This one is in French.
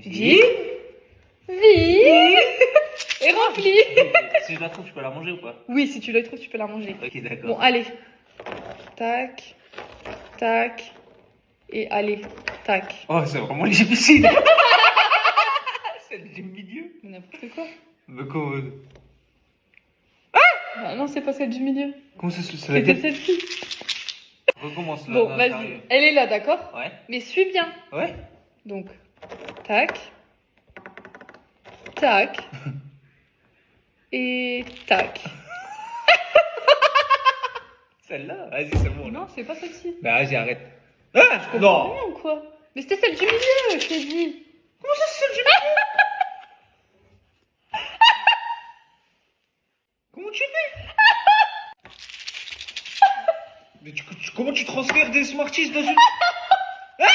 Vide. Et rempli. Si je la trouve, je peux la manger ou pas? Oui, si tu la trouves, tu peux la manger. Ok, d'accord. Bon, allez. Tac. Tac. Et allez. Tac. Oh, c'est vraiment difficile. Celle du milieu. Mais n'importe quoi. Mais comment, Bah non, c'est pas celle du milieu. comment ça se fait? C'est la C'était tête. celle-ci. Recommence là. Bon, là, vas-y. sérieux. Elle est là, d'accord? Ouais. Mais suis bien. Ouais. Donc, tac. Tac. Et tac. Celle-là? Vas-y, c'est bon. Là. Non, c'est pas celle-ci. Bah, vas-y, arrête. Ah, non. Rien ou quoi? Mais c'était celle du milieu, je t'ai dit. Comment ça, c'est celle du milieu? Comment tu fais? Mais comment tu transfères des Smarties dans une... Ah